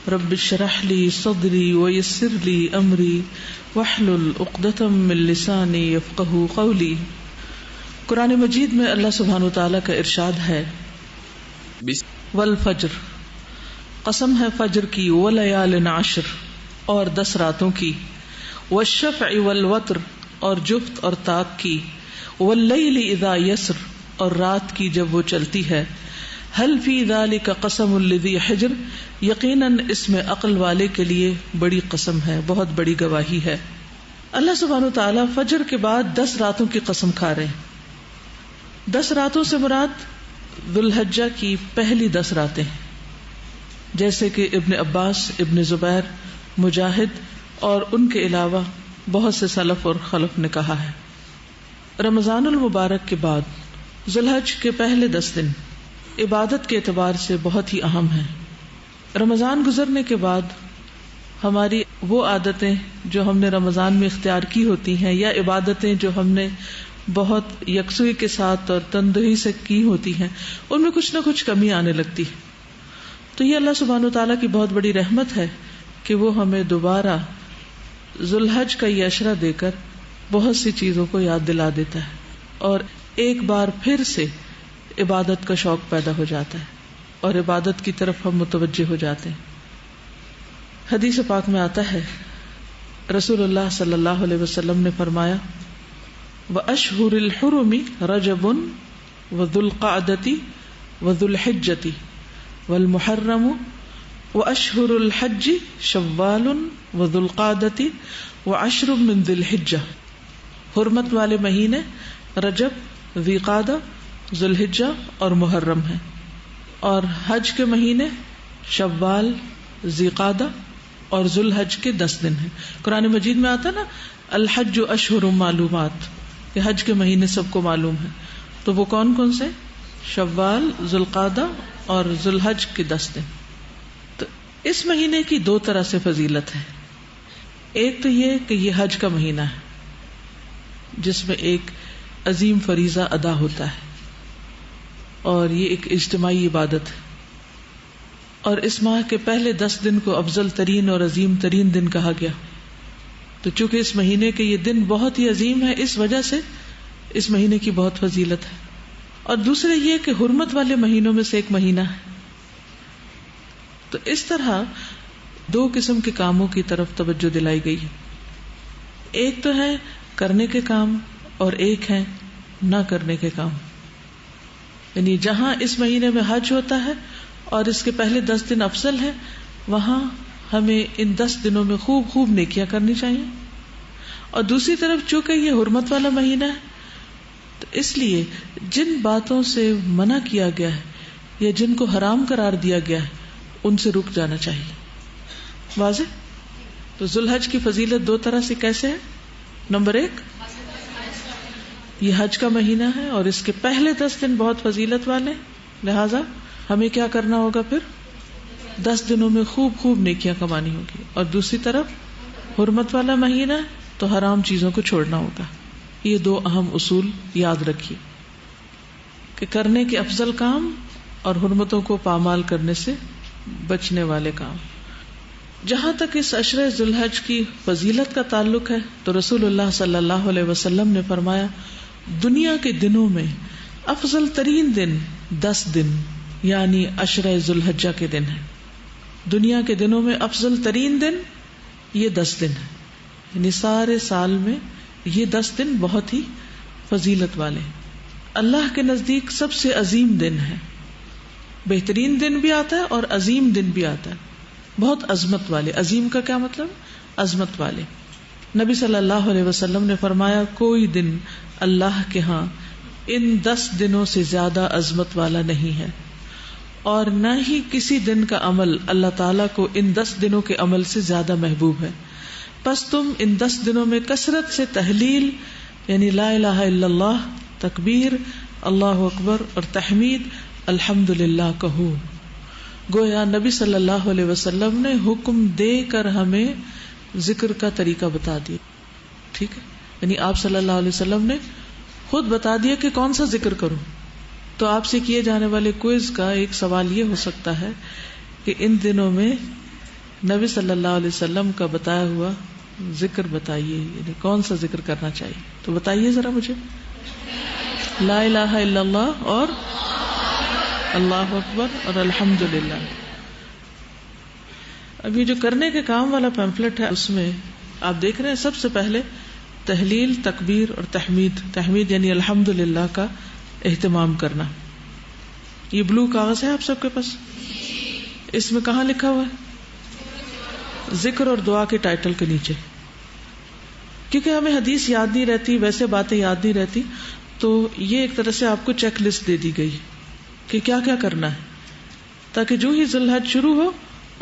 رب اشرح لي صدري ويسر لي امری واحلل عقدۃ من لسانی یفقہوا قولی. قرآن مجید میں اللہ سبحانہ وتعالی کا ارشاد ہے والفجر، قسم ہے فجر کی، ولیال عشر، اور 10 راتوں کی، والشفع والوتر، اور جفت اور طاق کی، واللیل اذا یسر، اور رات کی جب وہ چلتی ہے، هل فی ذلک قسم لذی حجر، یقیناً اس میں عقل والے کے لیے بڑی قسم ہے، بہت بڑی گواہی ہے. اللہ سبحانہ وتعالی فجر کے بعد 10 راتوں کی قسم کھا رہے ہیں. 10 راتوں سے مراد ذوالحجہ کی پہلی 10 راتیں ہیں، جیسے کہ ابن عباس، ابن زبیر، مجاہد اور ان کے علاوہ بہت سے سلف اور خلف نے کہا ہے. رمضان المبارک کے بعد ذوالحج کے پہلے 10 دن عبادت کے اعتبار سے بہت ہی اہم ہیں. رمضان گزرنے کے بعد ہماری وہ عادتیں جو ہم نے رمضان میں اختیار کی ہوتی ہیں، یا عبادتیں جو ہم نے بہت یکسوئی کے ساتھ اور تندہی سے کی ہوتی ہیں، ان میں کچھ نہ کچھ کمی آنے لگتی ہے. تو یہ اللہ سبحانہ وتعالیٰ کی بہت بڑی رحمت ہے کہ وہ ہمیں دوبارہ ذوالحج کا یہ عشرہ دے کر بہت سی چیزوں کو یاد دلا دیتا ہے، اور ایک بار پھر سے عبادت کا شوق پیدا ہو جاتا ہے اور عبادت کی طرف ہم متوجہ ہو جاتے ہیں. حدیث پاک میں آتا ہے رسول اللہ صلی اللہ علیہ وسلم نے فرمایا وَأَشْهُرِ الْحُرُمِ رَجَبٌ وَذُو الْقَعْدَةِ وَذُو الْحِجَّةِ وَالْمُحَرَّمُ وَأَشْهُرُ الْحَجِّ شَوَّالٌ وَذُو الْقَعْدَةِ وَعَشْرٌ مِّن ذِي الْحِجَّةِ. حرمت والے مہینے رجب، ذی قعدہ، ذو الحجہ اور محرم ہیں، اور حج کے مہینے شوال، ذی قعدہ اور ذو الحج کے 10 دن ہیں. قرآن مجید میں آتا نا الحج اشہر معلومات، کہ حج کے مہینے سب کو معلوم ہے. تو وہ کون کون سے؟ شوال، ذو القعدہ اور ذو الحج کے 10 دن. تو اس مہینے کی 2 طرح سے فضیلت ہے. ایک تو یہ کہ یہ حج کا مہینہ ہے جس میں ایک عظیم فریضہ ادا ہوتا ہے، اور یہ ایک اجتماعی عبادت ہے، اور اس ماہ کے پہلے 10 دن کو افضل ترین اور عظیم ترین دن کہا گیا. تو چونکہ اس مہینے کے یہ دن بہت ہی عظیم ہے، اس وجہ سے اس مہینے کی بہت فضیلت ہے. اور دوسرے یہ کہ حرمت والے مہینوں میں سے ایک مہینہ ہے. تو اس طرح 2 قسم کے کاموں کی طرف توجہ دلائی گئی ہے. ایک تو ہے کرنے کے کام اور ایک ہے نہ کرنے کے کام. یعنی جہاں اس مہینے میں حج ہوتا ہے اور اس کے پہلے 10 دن افضل ہیں، وہاں ہمیں ان 10 دنوں میں خوب خوب نیکیاں کرنی چاہیے. اور دوسری طرف چونکہ یہ حرمت والا مہینہ ہے، تو اس لیے جن باتوں سے منع کیا گیا ہے یا جن کو حرام قرار دیا گیا ہے ان سے رک جانا چاہیے. واضح؟ تو ذوالحج کی فضیلت 2 طرح سے کیسے ہے؟ نمبر 1، یہ حج کا مہینہ ہے اور اس کے پہلے 10 دن بہت فضیلت والے، لہذا ہمیں کیا کرنا ہوگا؟ پھر 10 دنوں میں خوب خوب نیکیاں کمانی ہوگی. اور دوسری طرف حرمت والا مہینہ تو حرام چیزوں کو چھوڑنا ہوگا. یہ 2 اہم اصول یاد رکھیے کہ کرنے کے افضل کام اور حرمتوں کو پامال کرنے سے بچنے والے کام. جہاں تک اس عشرہ ذوالحج کی فضیلت کا تعلق ہے تو رسول اللہ صلی اللہ علیہ وسلم نے فرمایا دنیا کے دنوں میں افضل ترین دن 10 دن یعنی عشرہ ذوالحجہ کے دن ہیں. دنیا کے دنوں میں افضل ترین دن یہ 10 دن ہیں. یعنی سارے سال میں یہ 10 دن بہت ہی فضیلت والے ہیں. اللہ کے نزدیک سب سے عظیم دن ہے. بہترین دن بھی آتا ہے اور عظیم دن بھی آتا ہے، بہت عظمت والے. عظیم کا کیا مطلب؟ عظمت والے. نبی صلی اللہ علیہ وسلم نے فرمایا کوئی دن اللہ کے ہاں ان 10 دنوں سے زیادہ عظمت والا نہیں ہے، اور نہ ہی کسی دن کا عمل اللہ تعالیٰ کو ان 10 دنوں کے عمل سے زیادہ محبوب ہے. پس تم ان 10 دنوں میں کثرت سے تحلیل یعنی لا الہ الا اللہ، تکبیر، اللہ اکبر اور تحمید الحمدللہ کہو. گویا نبی صلی اللہ علیہ وسلم نے حکم دے کر ہمیں ذکر کا طریقہ بتا دیا. ٹھیک ہے، یعنی آپ صلی اللہ علیہ وسلم نے خود بتا دیا کہ کون سا ذکر کروں. تو آپ سے کیے جانے والے کوئز کا ایک سوال یہ ہو سکتا ہے کہ ان دنوں میں نبی صلی اللہ علیہ وسلم کا بتایا ہوا ذکر بتائیے، یعنی کون سا ذکر کرنا چاہیے، تو بتائیے ذرا مجھے. لا الہ الا اللہ اور اللہ اکبر اور الحمدللہ. اب یہ جو کرنے کے کام والا پیمفلٹ ہے اس میں آپ دیکھ رہے ہیں سب سے پہلے تحلیل، تکبیر اور تحمید یعنی الحمدللہ کا اہتمام کرنا. یہ بلو کاغذ ہے آپ سب کے پاس، اس میں کہاں لکھا ہوا ہے؟ ذکر اور دعا کے ٹائٹل کے نیچے. کیونکہ ہمیں حدیث یاد نہیں رہتی، ویسے باتیں یاد نہیں رہتی، تو یہ ایک طرح سے آپ کو چیک لسٹ دے دی گئی کہ کیا کیا کرنا ہے، تاکہ جو ہی ذی الحج شروع ہو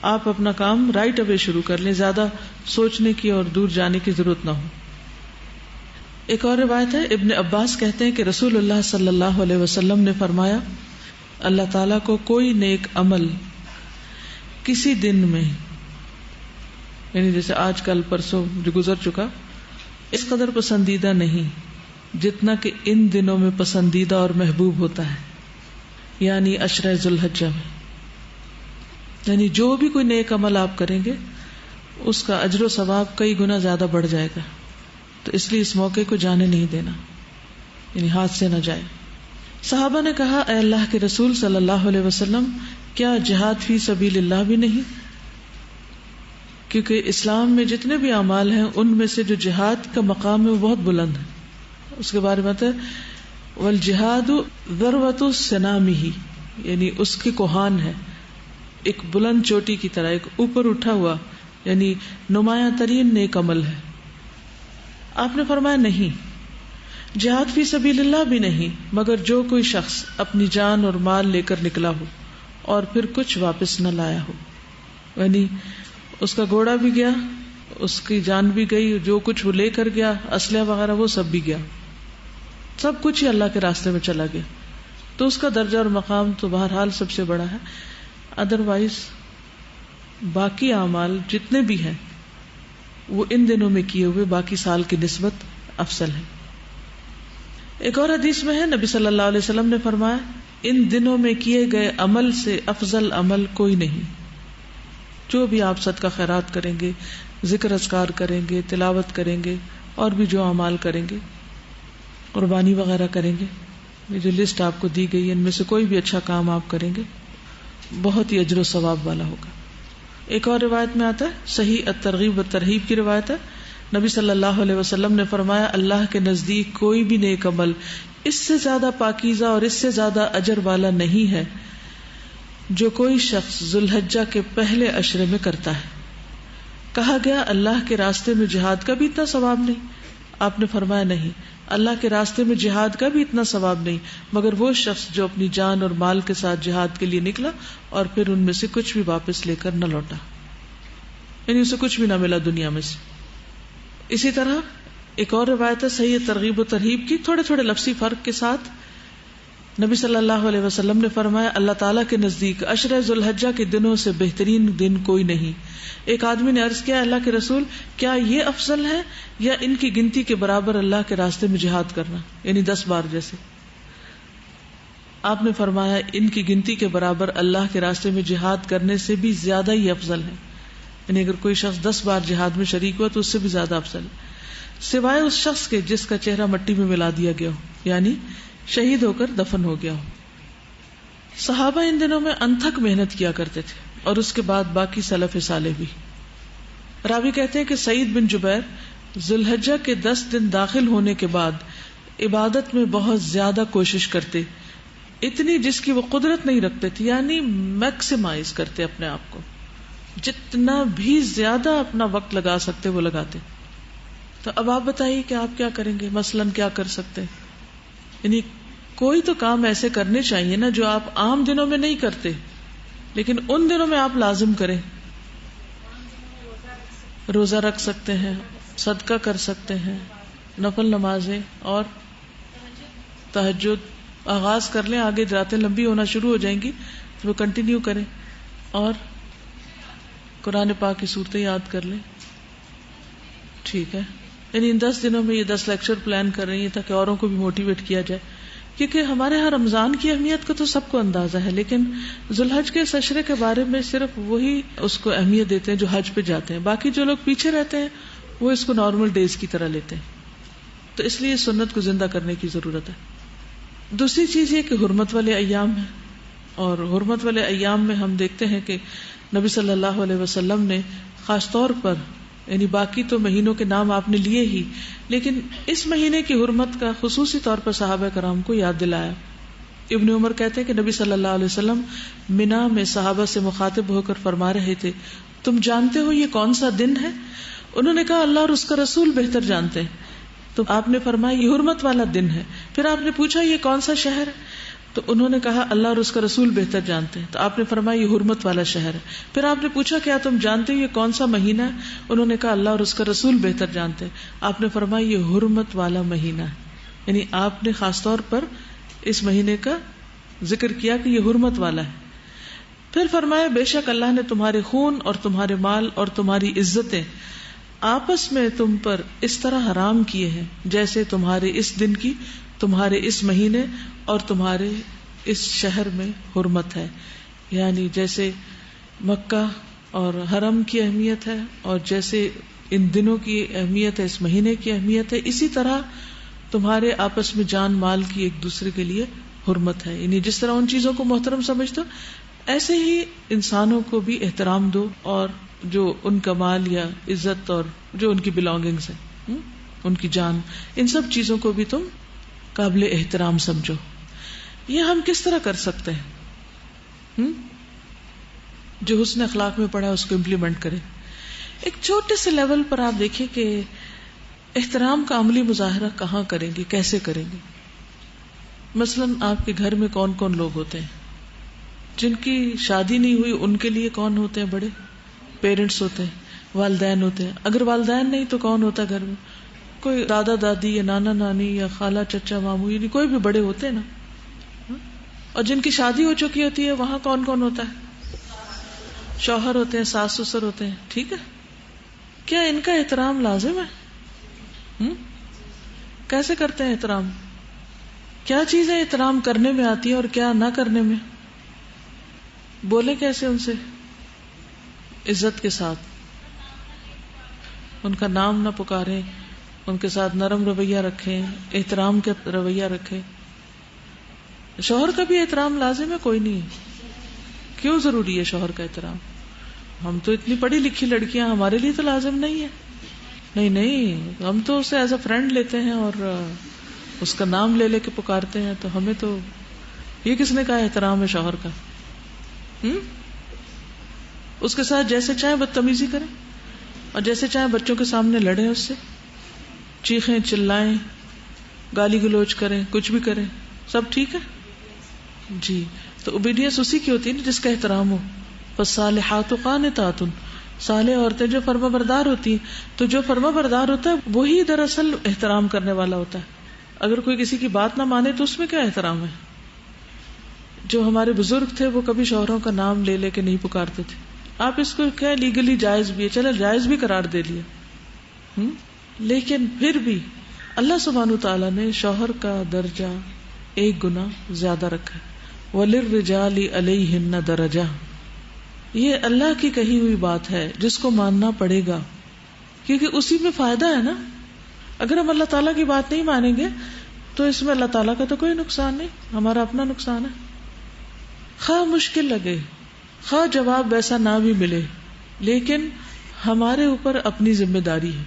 آپ اپنا کام رائٹ اوے شروع کر لیں، زیادہ سوچنے کی اور دور جانے کی ضرورت نہ ہو. ایک اور روایت ہے، ابن عباس کہتے ہیں کہ رسول اللہ صلی اللہ علیہ وسلم نے فرمایا، اللہ تعالیٰ کو کوئی نیک عمل کسی دن میں، یعنی جیسے آج کل پرسوں جو گزر چکا، اس قدر پسندیدہ نہیں جتنا کہ ان دنوں میں پسندیدہ اور محبوب ہوتا ہے، یعنی عشرہ ذی الحجہ میں. یعنی جو بھی کوئی نیک عمل آپ کریں گے اس کا اجر و ثواب کئی گنا زیادہ بڑھ جائے گا. تو اس لیے اس موقع کو جانے نہیں دینا، یعنی ہاتھ سے نہ جائے. صحابہ نے کہا، اے اللہ کے رسول صلی اللہ علیہ وسلم، کیا جہاد فی سبیل اللہ بھی نہیں؟ کیونکہ اسلام میں جتنے بھی اعمال ہیں ان میں سے جو جہاد کا مقام ہے وہ بہت بلند ہے. اس کے بارے میں والجہاد ذروۃ سنامہ، یعنی اس کی کوہان ہے، ایک بلند چوٹی کی طرح، ایک اوپر اٹھا ہوا، یعنی نمایاں ترین نیک عمل ہے. آپ نے فرمایا نہیں، جہاد فی سبیل اللہ بھی نہیں، مگر جو کوئی شخص اپنی جان اور مال لے کر نکلا ہو اور پھر کچھ واپس نہ لایا ہو، یعنی اس کا گھوڑا بھی گیا، اس کی جان بھی گئی، جو کچھ وہ لے کر گیا، اسلحہ وغیرہ وہ سب بھی گیا، سب کچھ ہی اللہ کے راستے میں چلا گیا، تو اس کا درجہ اور مقام تو بہرحال سب سے بڑا ہے. ادروائز باقی اعمال جتنے بھی ہیں وہ ان دنوں میں کیے ہوئے باقی سال کی نسبت افضل ہے. ایک اور حدیث میں ہے، نبی صلی اللہ علیہ وسلم نے فرمایا، ان دنوں میں کیے گئے عمل سے افضل عمل کوئی نہیں. جو بھی آپ صدقہ خیرات کریں گے، ذکر اذکار کریں گے، تلاوت کریں گے، اور بھی جو اعمال کریں گے، قربانی وغیرہ کریں گے، یہ جو لسٹ آپ کو دی گئی ان میں سے کوئی بھی اچھا کام آپ کریں گے بہت ہی اجر و ثواب والا ہوگا. ایک اور روایت میں آتا ہے، صحیح الترغیب والترہیب کی روایت ہے، نبی صلی اللہ علیہ وسلم نے فرمایا، اللہ کے نزدیک کوئی بھی نیک عمل اس سے زیادہ پاکیزہ اور اس سے زیادہ اجر والا نہیں ہے جو کوئی شخص ذی الحجہ کے پہلے عشرے میں کرتا ہے. کہا گیا، اللہ کے راستے میں جہاد کا بھی اتنا ثواب نہیں؟ آپ نے فرمایا نہیں، اللہ کے راستے میں جہاد کا بھی اتنا ثواب نہیں، مگر وہ شخص جو اپنی جان اور مال کے ساتھ جہاد کے لیے نکلا اور پھر ان میں سے کچھ بھی واپس لے کر نہ لوٹا، یعنی اسے کچھ بھی نہ ملا دنیا میں سے. اسی طرح ایک اور روایت ہے، صحیح ترغیب و ترہیب کی، تھوڑے تھوڑے لفظی فرق کے ساتھ، نبی صلی اللہ علیہ وسلم نے فرمایا، اللہ تعالیٰ کے نزدیک عشرہ ذی الحجہ کے دنوں سے بہترین دن کوئی نہیں. ایک آدمی نے عرض کیا، اللہ کے رسول، کیا یہ افضل ہے یا ان کی گنتی کے برابر اللہ کے راستے میں جہاد کرنا، یعنی 10 بار جیسے؟ آپ نے فرمایا، ان کی گنتی کے برابر اللہ کے راستے میں جہاد کرنے سے بھی زیادہ ہی افضل ہے، یعنی اگر کوئی شخص 10 بار جہاد میں شریک ہوا تو اس سے بھی زیادہ افضل ہے، سوائے اس شخص کے جس کا چہرہ مٹی میں ملا دیا گیا ہو، یعنی شہید ہو کر دفن ہو گیا ہو. صحابہ ان دنوں میں انتھک محنت کیا کرتے تھے، اور اس کے بعد باقی سلف صالح بھی. راوی کہتے ہیں کہ سعید بن جبیر ذی الحجہ کے 10 دن داخل ہونے کے بعد عبادت میں بہت زیادہ کوشش کرتے، اتنی جس کی وہ قدرت نہیں رکھتے تھے، یعنی میکسیمائز کرتے اپنے آپ کو، جتنا بھی زیادہ اپنا وقت لگا سکتے وہ لگاتے. تو اب آپ بتائیے کہ آپ کیا کریں گے؟ مثلاً کیا کر سکتے ہیں؟ یعنی کوئی تو کام ایسے کرنے چاہیے نا جو آپ عام دنوں میں نہیں کرتے لیکن ان دنوں میں آپ لازم کریں. روزہ رکھ سکتے ہیں، صدقہ کر سکتے ہیں، نفل نمازیں اور تہجد آغاز کر لیں، آگے راتیں لمبی ہونا شروع ہو جائیں گی تو وہ کنٹینیو کریں، اور قرآن پاک کی صورتیں یاد کر لیں. ٹھیک ہے، یعنی ان 10 دنوں میں یہ 10 لیکچر پلان کر رہی ہیں تاکہ اوروں کو بھی موٹیویٹ کیا جائے کیونکہ ہمارے ہاں رمضان کی اہمیت کا تو سب کو اندازہ ہے، لیکن ذوالحج کے عشرے کے بارے میں صرف وہی اس کو اہمیت دیتے ہیں جو حج پہ جاتے ہیں، باقی جو لوگ پیچھے رہتے ہیں وہ اس کو نارمل ڈیز کی طرح لیتے ہیں. تو اس لیے سنت کو زندہ کرنے کی ضرورت ہے. دوسری چیز یہ کہ حرمت والے ایام ہیں، اور حرمت والے ایام میں ہم دیکھتے ہیں کہ نبی صلی اللہ علیہ وسلم نے خاص طور پر، یعنی باقی تو مہینوں کے نام آپ نے لیے ہی، لیکن اس مہینے کی حرمت کا خصوصی طور پر صحابہ کرام کو یاد دلایا. ابن عمر کہتے ہیں کہ نبی صلی اللہ علیہ وسلم منا میں صحابہ سے مخاطب ہو کر فرما رہے تھے، تم جانتے ہو یہ کون سا دن ہے؟ انہوں نے کہا اللہ اور اس کا رسول بہتر جانتے ہیں. تو آپ نے فرمایا یہ حرمت والا دن ہے. پھر آپ نے پوچھا یہ کون سا شہر ہے؟ تو انہوں نے کہا اللہ اور اس کا رسول بہتر جانتے ہیں. تو آپ نے فرمایا یہ حرمت والا شہر ہے. پھر آپ نے پوچھا کیا تم جانتے ہو یہ کون سا مہینہ ہے؟ انہوں نے کہا اللہ اور اس کا رسول بہتر جانتے ہیں. آپ نے فرمایا یہ حرمت والا مہینہ ہے. یعنی آپ نے خاص طور پر اس مہینے کا ذکر کیا کہ یہ حرمت والا ہے. پھر فرمایا بے شک اللہ نے تمہارے خون اور تمہارے مال اور تمہاری عزتیں آپس میں تم پر اس طرح حرام کیے ہیں جیسے تمہارے اس دن کی تمہارے اس مہینے اور تمہارے اس شہر میں حرمت ہے. یعنی جیسے مکہ اور حرم کی اہمیت ہے اور جیسے ان دنوں کی اہمیت ہے، اس مہینے کی اہمیت ہے، اسی طرح تمہارے آپس میں جان مال کی ایک دوسرے کے لیے حرمت ہے. یعنی جس طرح ان چیزوں کو محترم سمجھتے ہو ایسے ہی انسانوں کو بھی احترام دو، اور جو ان کا مال یا عزت اور جو ان کی بلانگنگز ہیں، ان کی جان، ان سب چیزوں کو بھی تم قابل احترام سمجھو. یہ ہم کس طرح کر سکتے ہیں؟ جو حسن اخلاق میں پڑھا اس کو امپلیمنٹ کرے. ایک چھوٹے سے لیول پر آپ دیکھیں کہ احترام کا عملی مظاہرہ کہاں کریں گے، کیسے کریں گے. مثلاً آپ کے گھر میں کون کون لوگ ہوتے ہیں؟ جن کی شادی نہیں ہوئی ان کے لیے کون ہوتے ہیں؟ بڑے پیرنٹس ہوتے ہیں، والدین ہوتے ہیں. اگر والدین نہیں تو کون ہوتا ہے گھر میں؟ کوئی دادا دادی یا نانا نانی یا خالہ چچا ماموں، یعنی کوئی بھی بڑے ہوتے ہیں نا. اور جن کی شادی ہو چکی ہوتی ہے وہاں کون کون ہوتا ہے؟ شوہر ہوتے ہیں، ساس سسر ہوتے ہیں. ٹھیک ہے، کیا ان کا احترام لازم ہے؟ کیسے کرتے ہیں احترام؟ کیا چیزیں احترام کرنے میں آتی ہیں اور کیا نہ کرنے میں؟ بولے کیسے ان سے؟ عزت کے ساتھ، ان کا نام نہ پکاریں، ان کے ساتھ نرم رویہ رکھیں، احترام کا رویہ رکھیں. شوہر کا بھی احترام لازم ہے؟ کوئی نہیں. کیوں ضروری ہے شوہر کا احترام؟ ہم تو اتنی پڑھی لکھی لڑکیاں، ہمارے لیے تو لازم نہیں ہے. نہیں، ہم تو اسے ایز اے فرینڈ لیتے ہیں اور اس کا نام لے لے کے پکارتے ہیں. تو ہمیں تو یہ کس نے کہا احترام ہے شوہر کا؟ اس کے ساتھ جیسے چاہیں بدتمیزی کریں اور جیسے چاہیں بچوں کے سامنے لڑیں، اس سے چیخیں چلائیں، گالی گلوچ کریں، کچھ بھی کریں، سب ٹھیک ہے جی. تو اوبیڈینس اسی کی ہوتی ہے نا جس کا احترام ہو. فالصالحات قانتات، صالح عورتیں جو فرما بردار ہوتی ہیں. تو جو فرما بردار ہوتا ہے وہی دراصل احترام کرنے والا ہوتا ہے. اگر کوئی کسی کی بات نہ مانے تو اس میں کیا احترام ہے؟ جو ہمارے بزرگ تھے وہ کبھی شوہروں کا نام لے لے کے نہیں پکارتے تھے. آپ اس کو کیا لیگلی جائز بھی ہے، چلے جائز بھی قرار دے لیا، لیکن پھر بھی اللہ سبحانہ تعالیٰ نے شوہر کا درجہ ایک گنا زیادہ رکھا ہے. وَلِلرِّجَالِ عَلَيْهِنَّ دَرَجَةٌ، یہ اللہ کی کہی ہوئی بات ہے جس کو ماننا پڑے گا، کیونکہ اسی میں فائدہ ہے نا. اگر ہم اللہ تعالیٰ کی بات نہیں مانیں گے تو اس میں اللہ تعالیٰ کا تو کوئی نقصان نہیں، ہمارا اپنا نقصان ہے. خواہ مشکل لگے، خواہ جواب ویسا نہ بھی ملے، لیکن ہمارے اوپر اپنی ذمہ داری ہے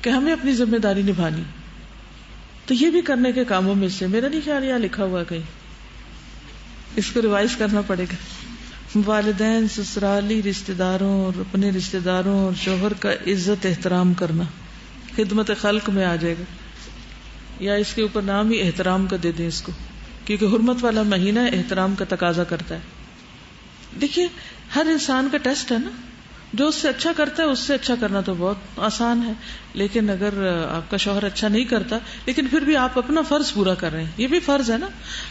کہ ہمیں اپنی ذمہ داری نبھانی. تو یہ بھی کرنے کے کاموں میں سے، میرا نہیں خیال یہاں لکھا ہوا کہیں، اس کو ریوائز کرنا پڑے گا. والدین، سسرالی رشتہ داروں اور اپنے رشتہ داروں اور شوہر کا عزت احترام کرنا خدمت خلق میں آ جائے گا، یا اس کے اوپر نام ہی احترام کا دے دیں اس کو، کیونکہ حرمت والا مہینہ احترام کا تقاضا کرتا ہے. دیکھیے ہر انسان کا ٹیسٹ ہے نا، جو اس سے اچھا کرتا ہے اس سے اچھا کرنا تو بہت آسان ہے. لیکن اگر آپ کا شوہر اچھا نہیں کرتا لیکن پھر بھی آپ اپنا فرض پورا کر رہے ہیں، یہ بھی فرض ہے نا.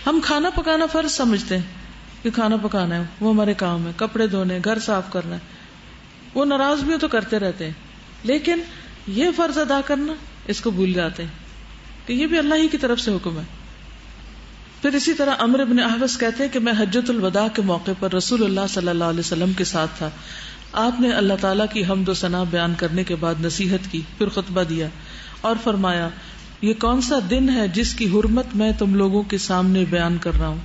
ہم کھانا پکانا فرض سمجھتے ہیں کہ کھانا پکانا ہے، وہ ہمارے کام ہے، کپڑے دھونے، گھر صاف کرنا ہے، وہ ناراض بھی ہو تو کرتے رہتے ہیں. لیکن یہ فرض ادا کرنا اس کو بھول جاتے ہیں کہ یہ بھی اللہ ہی کی طرف سے حکم ہے. پھر اسی طرح عمرو بن احوص کہتے ہیں کہ میں حجۃ الوداع کے موقع پر رسول اللہ صلی اللہ علیہ وسلم کے ساتھ تھا. آپ نے اللہ تعالیٰ کی حمد و ثنا بیان کرنے کے بعد نصیحت کی، پھر خطبہ دیا اور فرمایا یہ کون سا دن ہے جس کی حرمت میں تم لوگوں کے سامنے بیان کر رہا ہوں؟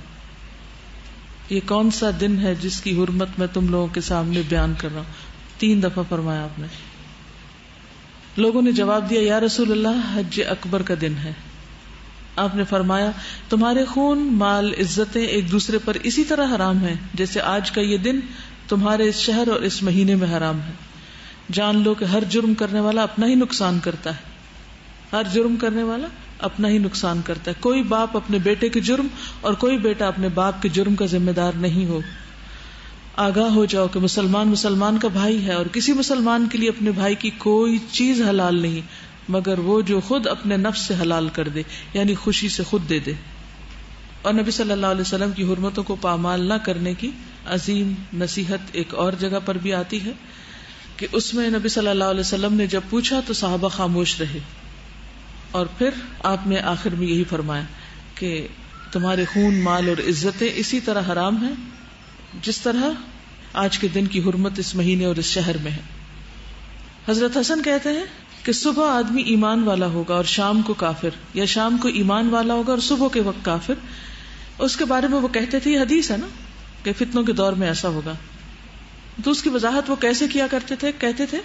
یہ کون سا دن ہے جس کی حرمت میں تم لوگوں کے سامنے بیان کر رہا ہوں؟ 3 دفعہ فرمایا آپ نے. لوگوں نے جواب دیا یا رسول اللہ حج اکبر کا دن ہے. آپ نے فرمایا تمہارے خون، مال، عزتیں ایک دوسرے پر اسی طرح حرام ہیں جیسے آج کا یہ دن تمہارے اس شہر اور اس مہینے میں حرام ہے. جان لو کہ ہر جرم کرنے والا اپنا ہی نقصان کرتا ہے. ہر جرم کرنے والا اپنا ہی نقصان کرتا ہے. کوئی باپ اپنے بیٹے کے جرم اور کوئی بیٹا اپنے باپ کے جرم کا ذمہ دار نہیں ہو. آگاہ ہو جاؤ کہ مسلمان کا بھائی ہے اور کسی مسلمان کے لیے اپنے بھائی کی کوئی چیز حلال نہیں مگر وہ جو خود اپنے نفس سے حلال کر دے، یعنی خوشی سے خود دے دے. اور نبی صلی اللہ علیہ وسلم کی حرمتوں کو پامال نہ کرنے کی عظیم نصیحت ایک اور جگہ پر بھی آتی ہے کہ اس میں نبی صلی اللہ علیہ وسلم نے جب پوچھا تو صحابہ خاموش رہے، اور پھر آپ نے آخر میں یہی فرمایا کہ تمہارے خون، مال اور عزتیں اسی طرح حرام ہیں جس طرح آج کے دن کی حرمت اس مہینے اور اس شہر میں ہے. حضرت حسن کہتے ہیں کہ صبح آدمی ایمان والا ہوگا اور شام کو کافر، یا شام کو ایمان والا ہوگا اور صبح کے وقت کافر. اس کے بارے میں وہ کہتے تھے، یہ حدیث ہے نا کہ فتنوں کے دور میں ایسا ہوگا. تو اس کی وضاحت وہ کیسے کیا کرتے تھے؟ کہتے تھے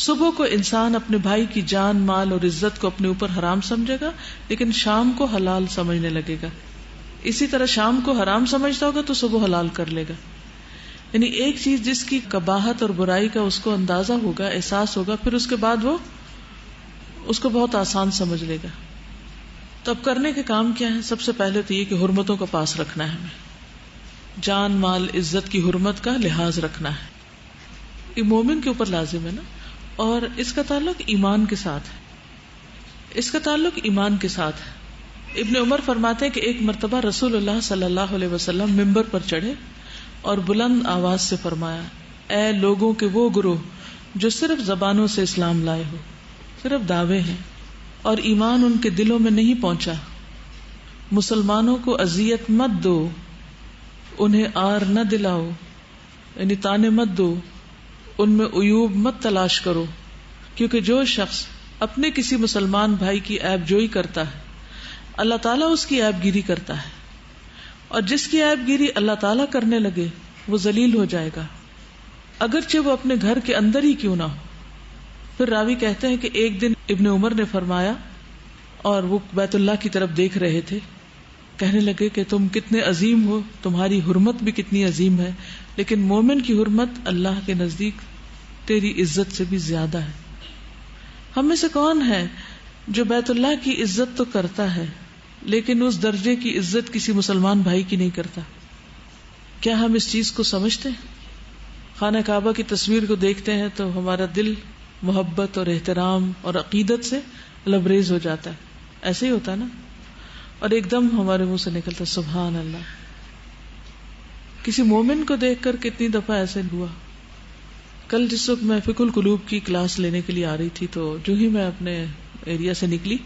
صبح کو انسان اپنے بھائی کی جان، مال اور عزت کو اپنے اوپر حرام سمجھے گا لیکن شام کو حلال سمجھنے لگے گا. اسی طرح شام کو حرام سمجھتا ہوگا تو صبح حلال کر لے گا. یعنی ایک چیز جس کی قباحت اور برائی کا اس کو اندازہ ہوگا، احساس ہوگا، پھر اس کے بعد وہ اس کو بہت آسان سمجھ لے گا. تو اب کرنے کے کام کیا ہے؟ سب سے پہلے تو یہ کہ حرمتوں کا پاس رکھنا ہے، ہمیں جان، مال، عزت کی حرمت کا لحاظ رکھنا ہے. یہ مومن کے اوپر لازم ہے نا، اور اس کا تعلق ایمان کے ساتھ ہے. اس کا تعلق ایمان کے ساتھ ہے. ابن عمر فرماتے ہیں کہ ایک مرتبہ رسول اللہ صلی اللہ علیہ وسلم ممبر پر چڑھے اور بلند آواز سے فرمایا، اے لوگوں کے وہ گروہ جو صرف زبانوں سے اسلام لائے ہو، صرف دعوے ہیں اور ایمان ان کے دلوں میں نہیں پہنچا، مسلمانوں کو اذیت مت دو، انہیں آر نہ دلاؤ، یعنی تانے مت دو، ان میں عیوب مت تلاش کرو، کیونکہ جو شخص اپنے کسی مسلمان بھائی کی عیب جوئی کرتا ہے اللہ تعالیٰ اس کی عیب گیری کرتا ہے، اور جس کی عیب گیری اللہ تعالیٰ کرنے لگے وہ ذلیل ہو جائے گا، اگرچہ وہ اپنے گھر کے اندر ہی کیوں نہ ہو. پھر راوی کہتے ہیں کہ ایک دن ابن عمر نے فرمایا اور وہ بیت اللہ کی طرف دیکھ رہے تھے، کہنے لگے کہ تم کتنے عظیم ہو، تمہاری حرمت بھی کتنی عظیم ہے، لیکن مومن کی حرمت اللہ کے نزدیک تیری عزت سے بھی زیادہ ہے. ہم میں سے کون ہے جو بیت اللہ کی عزت تو کرتا ہے لیکن اس درجے کی عزت کسی مسلمان بھائی کی نہیں کرتا؟ کیا ہم اس چیز کو سمجھتے ہیں؟ خانہ کعبہ کی تصویر کو دیکھتے ہیں تو ہمارا دل محبت اور احترام اور عقیدت سے لبریز ہو جاتا ہے. ایسے ہی ہوتا ہے نا، اور ایک دم ہمارے منہ سے نکلتا سبحان اللہ. کسی مومن کو دیکھ کر کتنی دفعہ ایسے ہوا. کل جس وقت میں فقہ القلوب کی کلاس لینے کے لیے آ رہی تھی تو جو ہی میں اپنے ایریا سے نکلی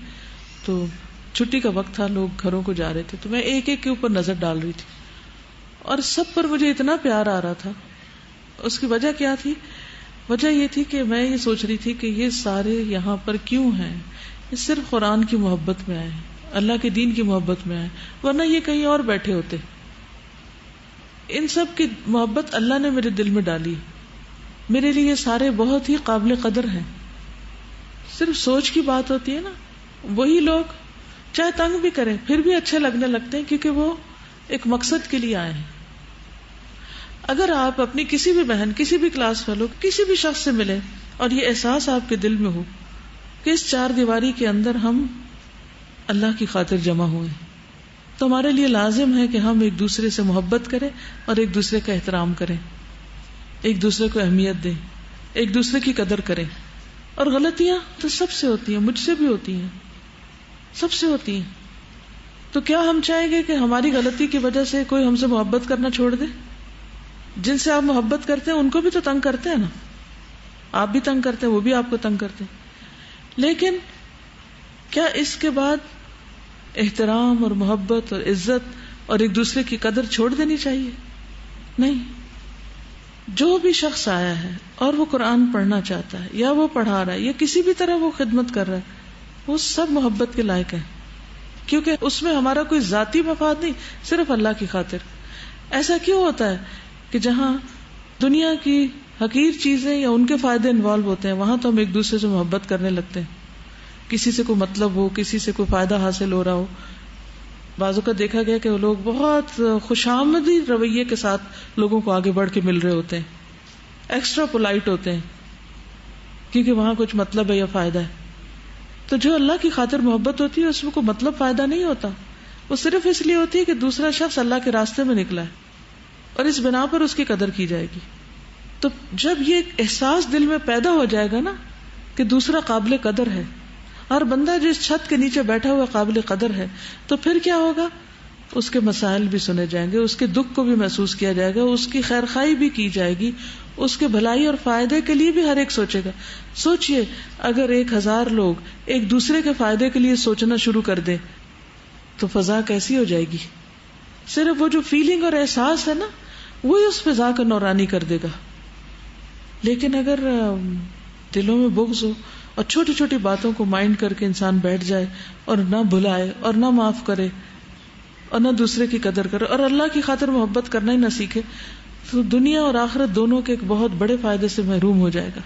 تو چھٹی کا وقت تھا، لوگ گھروں کو جا رہے تھے، تو میں ایک ایک کے اوپر نظر ڈال رہی تھی اور سب پر مجھے اتنا پیار آ رہا تھا. اس کی وجہ کیا تھی؟ وجہ یہ تھی کہ میں یہ سوچ رہی تھی کہ یہ سارے یہاں پر کیوں ہیں؟ یہ صرف قرآن کی محبت میں آئے ہیں، اللہ کے دین کی محبت میں آئے، ورنہ یہ کہیں اور بیٹھے ہوتے. ان سب کی محبت اللہ نے میرے دل میں ڈالی. میرے لیے یہ سارے بہت ہی قابل قدر ہیں. صرف سوچ کی بات ہوتی ہے نا، وہی لوگ چاہے تنگ بھی کریں پھر بھی اچھے لگنے لگتے ہیں کیونکہ وہ ایک مقصد کے لیے آئے ہیں. اگر آپ اپنی کسی بھی بہن، کسی بھی کلاس فیلو، کسی بھی شخص سے ملیں اور یہ احساس آپ کے دل میں ہو کہ اس 4 دیواری کے اندر ہم اللہ کی خاطر جمع ہوئے، تو ہمارے لیے لازم ہے کہ ہم ایک دوسرے سے محبت کریں اور ایک دوسرے کا احترام کریں، ایک دوسرے کو اہمیت دیں، ایک دوسرے کی قدر کریں. اور غلطیاں تو سب سے ہوتی ہیں، مجھ سے بھی ہوتی ہیں، سب سے ہوتی ہیں. تو کیا ہم چاہیں گے کہ ہماری غلطی کی وجہ سے کوئی ہم سے محبت کرنا چھوڑ دے؟ جن سے آپ محبت کرتے ہیں ان کو بھی تو تنگ کرتے ہیں نا، آپ بھی تنگ کرتے ہیں، وہ بھی آپ کو تنگ کرتے ہیں. لیکن کیا اس کے بعد احترام اور محبت اور عزت اور ایک دوسرے کی قدر چھوڑ دینی چاہیے؟ نہیں. جو بھی شخص آیا ہے اور وہ قرآن پڑھنا چاہتا ہے یا وہ پڑھا رہا ہے یا کسی بھی طرح وہ خدمت کر رہا ہے، وہ سب محبت کے لائق ہیں، کیونکہ اس میں ہمارا کوئی ذاتی مفاد نہیں، صرف اللہ کی خاطر. ایسا کیوں ہوتا ہے کہ جہاں دنیا کی حقیر چیزیں یا ان کے فائدے انوالو ہوتے ہیں وہاں تو ہم ایک دوسرے سے محبت کرنے لگتے ہیں، کسی سے کوئی مطلب ہو، کسی سے کوئی فائدہ حاصل ہو رہا ہو. بعضوں کا دیکھا گیا کہ وہ لوگ بہت خوشامدی رویے کے ساتھ لوگوں کو آگے بڑھ کے مل رہے ہوتے ہیں، ایکسٹرا پولائٹ ہوتے ہیں، کیونکہ وہاں کچھ مطلب ہے یا فائدہ ہے. تو جو اللہ کی خاطر محبت ہوتی ہے اس میں کوئی مطلب فائدہ نہیں ہوتا، وہ صرف اس لیے ہوتی ہے کہ دوسرا شخص اللہ کے راستے میں نکلا ہے اور اس بنا پر اس کی قدر کی جائے گی. تو جب یہ احساس دل میں پیدا ہو جائے گا نا کہ دوسرا قابل قدر ہے، ہر بندہ جو اس چھت کے نیچے بیٹھا ہوا قابل قدر ہے، تو پھر کیا ہوگا؟ اس کے مسائل بھی سنے جائیں گے، اس کے دکھ کو بھی محسوس کیا جائے گا، اس کی خیر خواہی بھی کی جائے گی، اس کے بھلائی اور فائدے کے لیے بھی ہر ایک سوچے گا. سوچئے اگر 1000 لوگ ایک دوسرے کے فائدے کے لیے سوچنا شروع کر دیں تو فضا کیسی ہو جائے گی؟ صرف وہ جو فیلنگ اور احساس ہے نا وہی اس فضا کو نورانی کر دے گا. لیکن اگر دلوں میں بغض ہو اور چھوٹی چھوٹی باتوں کو مائنڈ کر کے انسان بیٹھ جائے اور نہ بھلائے اور نہ معاف کرے اور نہ دوسرے کی قدر کرے اور اللہ کی خاطر محبت کرنا ہی نہ سیکھے، تو دنیا اور آخرت دونوں کے ایک بہت بڑے فائدے سے محروم ہو جائے گا.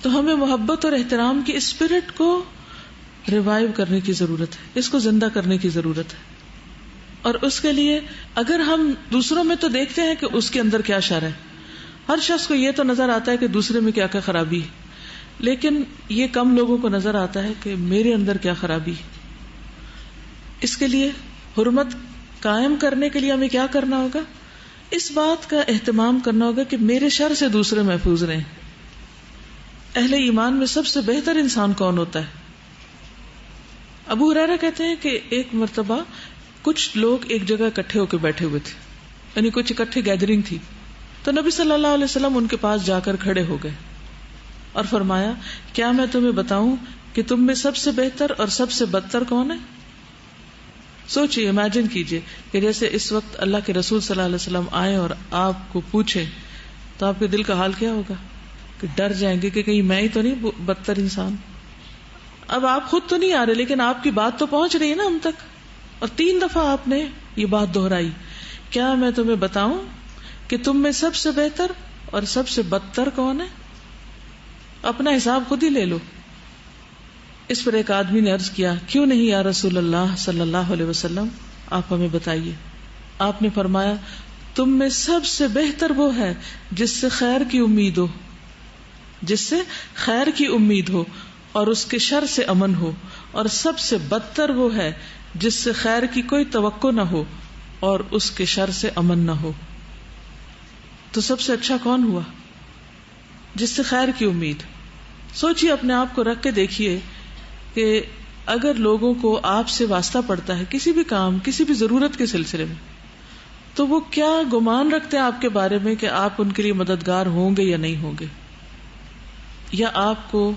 تو ہمیں محبت اور احترام کی اسپرٹ کو ریوائیو کرنے کی ضرورت ہے، اس کو زندہ کرنے کی ضرورت ہے. اور اس کے لیے اگر ہم دوسروں میں تو دیکھتے ہیں کہ اس کے اندر کیا شر ہے، ہر شخص کو یہ تو نظر آتا ہے کہ دوسرے میں کیا کیا خرابی ہے، لیکن یہ کم لوگوں کو نظر آتا ہے کہ میرے اندر کیا خرابی ہے. اس کے لیے حرمت قائم کرنے کے لیے ہمیں کیا کرنا ہوگا؟ اس بات کا اہتمام کرنا ہوگا کہ میرے شر سے دوسرے محفوظ رہیں. اہل ایمان میں سب سے بہتر انسان کون ہوتا ہے؟ ابو ہریرہ کہتے ہیں کہ ایک مرتبہ کچھ لوگ ایک جگہ اکٹھے ہو کے بیٹھے ہوئے تھے، یعنی کچھ اکٹھے گیدرنگ تھی. تو نبی صلی اللہ علیہ وسلم ان کے پاس جا کر کھڑے ہو گئے اور فرمایا، کیا میں تمہیں بتاؤں کہ تم میں سب سے بہتر اور سب سے بدتر کون ہے؟ سوچئے، امیجن کیجئے کہ جیسے اس وقت اللہ کے رسول صلی اللہ علیہ وسلم آئے اور آپ کو پوچھیں تو آپ کے دل کا حال کیا ہوگا؟ کہ ڈر جائیں گے کہ کہیں میں ہی تو نہیں بدتر انسان. اب آپ خود تو نہیں آ رہے لیکن آپ کی بات تو پہنچ رہی ہے نا ہم تک، اور 3 دفعہ آپ نے یہ بات دہرائی، کیا میں تمہیں بتاؤں کہ تم میں سب سے بہتر اور سب سے بدتر کون ہے؟ اپنا حساب خود ہی لے لو. اس پر ایک آدمی نے عرض کیا، کیوں نہیں یا رسول اللہ صلی اللہ علیہ وسلم، آپ ہمیں بتائیے. آپ نے فرمایا، تم میں سب سے بہتر وہ ہے جس سے خیر کی امید ہو، جس سے خیر کی امید ہو اور اس کے شر سے امن ہو، اور سب سے بدتر وہ ہے جس سے خیر کی کوئی توقع نہ ہو اور اس کے شر سے امن نہ ہو. تو سب سے اچھا کون ہوا؟ جس سے خیر کی امید. سوچئے، اپنے آپ کو رکھ کے دیکھیے کہ اگر لوگوں کو آپ سے واسطہ پڑتا ہے کسی بھی کام، کسی بھی ضرورت کے سلسلے میں، تو وہ کیا گمان رکھتے ہیں آپ کے بارے میں کہ آپ ان کے لیے مددگار ہوں گے یا نہیں ہوں گے، یا آپ کو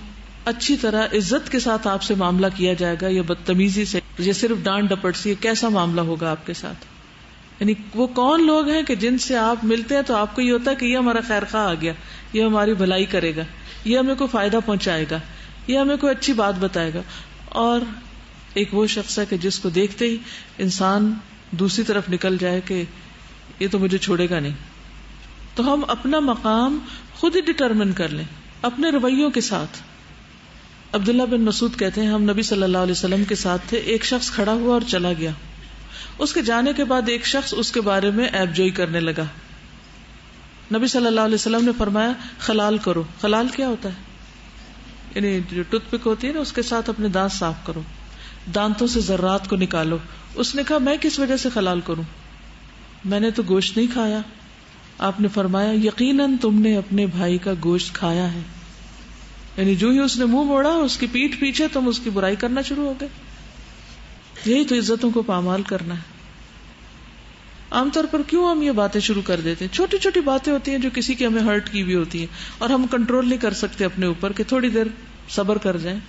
اچھی طرح عزت کے ساتھ آپ سے معاملہ کیا جائے گا یا بدتمیزی سے یا صرف ڈانٹ ڈپٹ سے، کیسا معاملہ ہوگا آپ کے ساتھ؟ یعنی وہ کون لوگ ہیں کہ جن سے آپ ملتے ہیں تو آپ کو یہ ہوتا ہے کہ یہ ہمارا خیر خواہ آ گیا، یہ ہماری بھلائی کرے گا، یہ ہمیں کوئی فائدہ پہنچائے گا، یہ ہمیں کوئی اچھی بات بتائے گا. اور ایک وہ شخص ہے کہ جس کو دیکھتے ہی انسان دوسری طرف نکل جائے کہ یہ تو مجھے چھوڑے گا نہیں. تو ہم اپنا مقام خود ہی ڈٹرمن کر لیں اپنے رویوں کے ساتھ. عبداللہ بن مسعود کہتے ہیں، ہم نبی صلی اللہ علیہ وسلم کے ساتھ تھے، ایک شخص کھڑا ہوا اور چلا گیا. اس کے جانے کے بعد ایک شخص اس کے بارے میں عیب جوئی کرنے لگا. نبی صلی اللہ علیہ وسلم نے فرمایا، خلال کرو. خلال کیا ہوتا ہے؟ یعنی جو ٹوتھ پک ہوتی ہے نا، اس کے ساتھ اپنے دانت صاف کرو، دانتوں سے ذرات کو نکالو. اس نے کہا، میں کس وجہ سے خلال کروں؟ میں نے تو گوشت نہیں کھایا. آپ نے فرمایا، یقیناً تم نے اپنے بھائی کا گوشت کھایا ہے. یعنی جو ہی اس نے منہ موڑا، اس کی پیٹھ پیچھے تم اس کی برائی کرنا شروع ہو گئے. یہی تو عزتوں کو پامال کرنا ہے. عام طور پر کیوں ہم یہ باتیں شروع کر دیتے ہیں؟ چھوٹی چھوٹی باتیں ہوتی ہیں جو کسی کی ہمیں ہرٹ کی بھی ہوتی ہیں اور ہم کنٹرول نہیں کر سکتے اپنے اوپر کہ تھوڑی دیر صبر کر جائیں،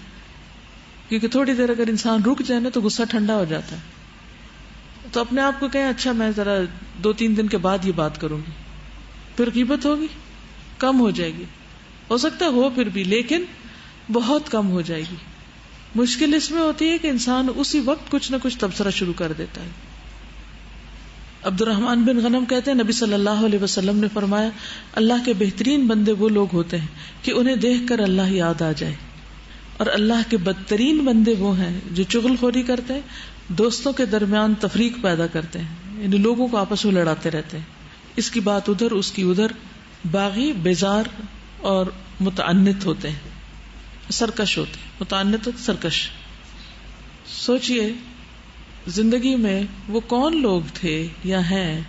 کیونکہ تھوڑی دیر اگر انسان رک جائے نا تو غصہ ٹھنڈا ہو جاتا ہے. تو اپنے آپ کو کہیں اچھا میں ذرا 2-3 دن کے بعد یہ بات کروں گی، پھر غیبت ہوگی، کم ہو جائے گی. ہو سکتا ہے ہو پھر بھی، لیکن بہت کم ہو جائے گی. مشکل اس میں ہوتی ہے کہ انسان اسی وقت کچھ نہ کچھ تبصرہ شروع کر دیتا ہے. عبد الرحمن بن غنم کہتے ہیں نبی صلی اللہ علیہ وسلم نے فرمایا اللہ کے بہترین بندے وہ لوگ ہوتے ہیں کہ انہیں دیکھ کر اللہ یاد آ جائے، اور اللہ کے بدترین بندے وہ ہیں جو چغل خوری کرتے ہیں، دوستوں کے درمیان تفریق پیدا کرتے ہیں، یعنی لوگوں کو آپس میں لڑاتے رہتے ہیں، اس کی بات ادھر اس کی ادھر، باغی، بیزار اور متعنت ہوتے ہیں، سرکش ہوتے ہیں. متعنت سرکش. سوچئے زندگی میں وہ کون لوگ تھے یا ہیں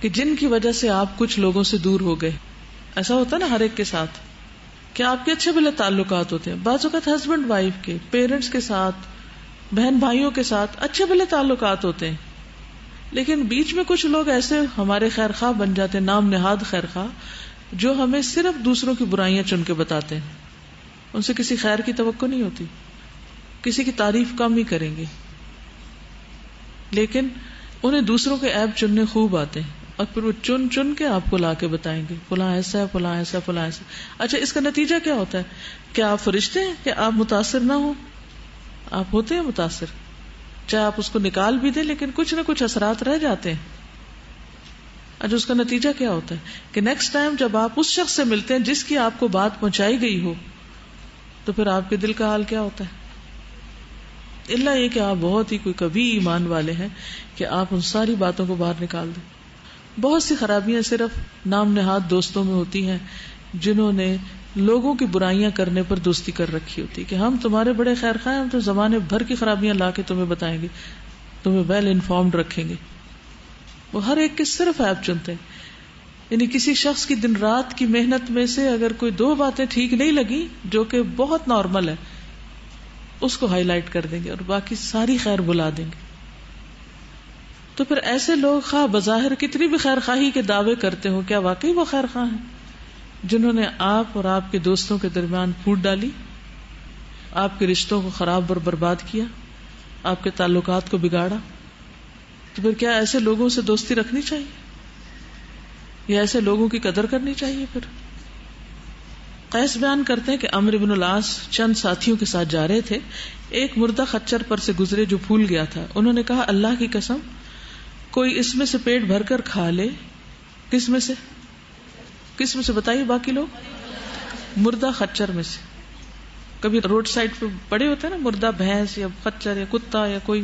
کہ جن کی وجہ سے آپ کچھ لوگوں سے دور ہو گئے. ایسا ہوتا ہے نا ہر ایک کے ساتھ کہ آپ کے اچھے بھلے تعلقات ہوتے ہیں، بعض اوقات ہسبینڈ وائف کے، پیرنٹس کے ساتھ، بہن بھائیوں کے ساتھ اچھے بھلے تعلقات ہوتے ہیں، لیکن بیچ میں کچھ لوگ ایسے ہمارے خیر خواہ بن جاتے ہیں، نام نہاد خیر خواہ، جو ہمیں صرف دوسروں کی برائیاں چن کے بتاتے ہیں. ان سے کسی خیر کی توقع نہیں ہوتی، کسی کی تعریف کم ہی کریں گے، لیکن انہیں دوسروں کے عیب چننے خوب آتے ہیں، اور پھر وہ چن چن کے آپ کو لا کے بتائیں گے فلاں ایسا ہے، فلاں ایسا، فلاں ایسا. اچھا اس کا نتیجہ کیا ہوتا ہے؟ کیا آپ فرشتے ہیں کہ آپ متاثر نہ ہوں؟ آپ ہوتے ہیں متاثر، چاہے آپ اس کو نکال بھی دیں لیکن کچھ نہ کچھ اثرات رہ جاتے ہیں. اچھا اس کا نتیجہ کیا ہوتا ہے کہ نیکسٹ ٹائم جب آپ اس شخص سے ملتے ہیں جس کی آپ کو بات پہنچائی گئی ہو، تو پھر آپ کے دل کا حال کیا ہوتا ہے؟ اللہ یہ کہ آپ بہت ہی کوئی کبھی ایمان والے ہیں کہ آپ ان ساری باتوں کو باہر نکال دیں. بہت سی خرابیاں صرف نام نہاد دوستوں میں ہوتی ہیں جنہوں نے لوگوں کی برائیاں کرنے پر دوستی کر رکھی ہوتی کہ ہم تمہارے بڑے خیر خواہ ہیں، ہم تو زمانے بھر کی خرابیاں لا کے تمہیں بتائیں گے، تمہیں ویل انفارمڈ رکھیں گے. وہ ہر ایک کے صرف عیب چنتے ہیں. یعنی کسی شخص کی دن رات کی محنت میں سے اگر کوئی 2 باتیں ٹھیک نہیں لگی جو کہ بہت نارمل ہے، اس کو ہائی لائٹ کر دیں گے اور باقی ساری خیر بلا دیں گے. تو پھر ایسے لوگ خواہ بظاہر کتنی بھی خیر خواہی کے دعوے کرتے ہوں، کیا واقعی وہ خیر خواہ ہیں جنہوں نے آپ اور آپ کے دوستوں کے درمیان پھوٹ ڈالی، آپ کے رشتوں کو خراب اور برباد کیا، آپ کے تعلقات کو بگاڑا؟ تو پھر کیا ایسے لوگوں سے دوستی رکھنی چاہیے یا ایسے لوگوں کی قدر کرنی چاہیے؟ پھر قیس بیان کرتے ہیں کہ عمرو بن العاص چند ساتھیوں کے ساتھ جا رہے تھے، ایک مردہ خچر پر سے گزرے جو پھول گیا تھا. انہوں نے کہا اللہ کی قسم کوئی اس میں سے پیٹ بھر کر کھا لے. کس میں سے بتائیے باقی لوگ؟ مردہ خچر میں سے. کبھی روڈ سائڈ پہ پڑے ہوتے ہیں نا مردہ بھینس یا خچر یا کتا یا کوئی،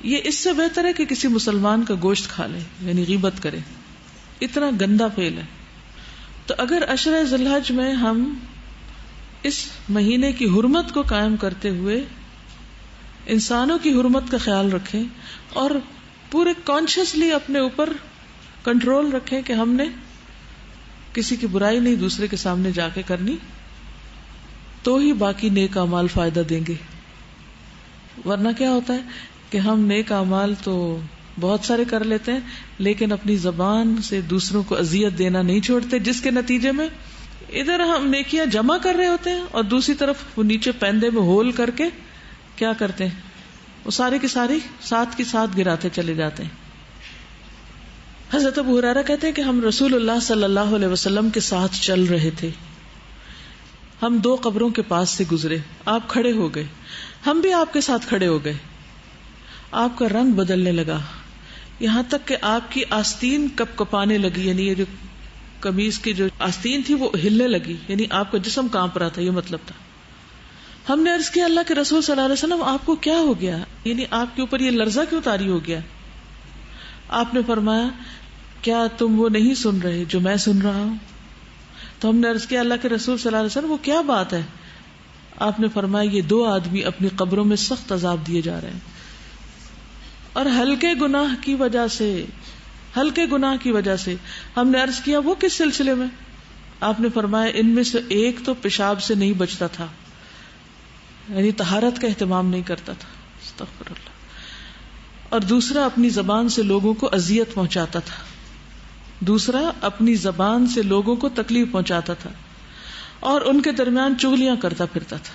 یہ اس سے بہتر ہے کہ کسی مسلمان کا گوشت کھا لے، یعنی غیبت کرے. اتنا گندا فعل ہے. تو اگر عشرہ ذی الحج میں ہم اس مہینے کی حرمت کو قائم کرتے ہوئے انسانوں کی حرمت کا خیال رکھیں اور پورے کانشیسلی اپنے اوپر کنٹرول رکھیں کہ ہم نے کسی کی برائی نہیں دوسرے کے سامنے جا کے کرنی، تو ہی باقی نیک اعمال فائدہ دیں گے. ورنہ کیا ہوتا ہے کہ ہم نیک اعمال تو بہت سارے کر لیتے ہیں لیکن اپنی زبان سے دوسروں کو اذیت دینا نہیں چھوڑتے، جس کے نتیجے میں ادھر ہم نیکیاں جمع کر رہے ہوتے ہیں اور دوسری طرف وہ نیچے پیندے میں ہول کر کے کیا کرتے ہیں، وہ سارے کی ساری ساتھ کی ساتھ گراتے چلے جاتے ہیں. حضرت ابو ہریرہ کہتے ہیں کہ ہم رسول اللہ صلی اللہ علیہ وسلم کے ساتھ چل رہے تھے، ہم 2 قبروں کے پاس سے گزرے، آپ کھڑے ہو گئے، ہم بھی آپ کے ساتھ کھڑے ہو گئے. آپ کا رنگ بدلنے لگا، یہاں تک کہ آپ کی آستین کپ کپانے لگی، یعنی یہ جو قمیض کی جو آستین تھی وہ ہلنے لگی، یعنی آپ کا جسم کانپ رہا تھا، یہ مطلب تھا. ہم نے عرض کیا اللہ کے رسول صلی اللہ علیہ وسلم آپ کو کیا ہو گیا، یعنی آپ کے اوپر یہ لرزہ کیوں طاری ہو گیا؟ آپ نے فرمایا کیا تم وہ نہیں سن رہے جو میں سن رہا ہوں؟ تو ہم نے عرض کیا اللہ کے رسول صلی اللہ علیہ وسلم وہ کیا بات ہے؟ آپ نے فرمایا یہ 2 آدمی اپنی قبروں میں سخت عذاب دیے جا رہے ہیں، اور ہلکے گناہ کی وجہ سے. ہم نے عرض کیا وہ کس سلسلے میں؟ آپ نے فرمایا ان میں سے ایک تو پیشاب سے نہیں بچتا تھا، یعنی طہارت کا اہتمام نہیں کرتا تھا، استغفر اللہ، اور دوسرا اپنی زبان سے لوگوں کو اذیت پہنچاتا تھا، اور ان کے درمیان چغلیاں کرتا پھرتا تھا.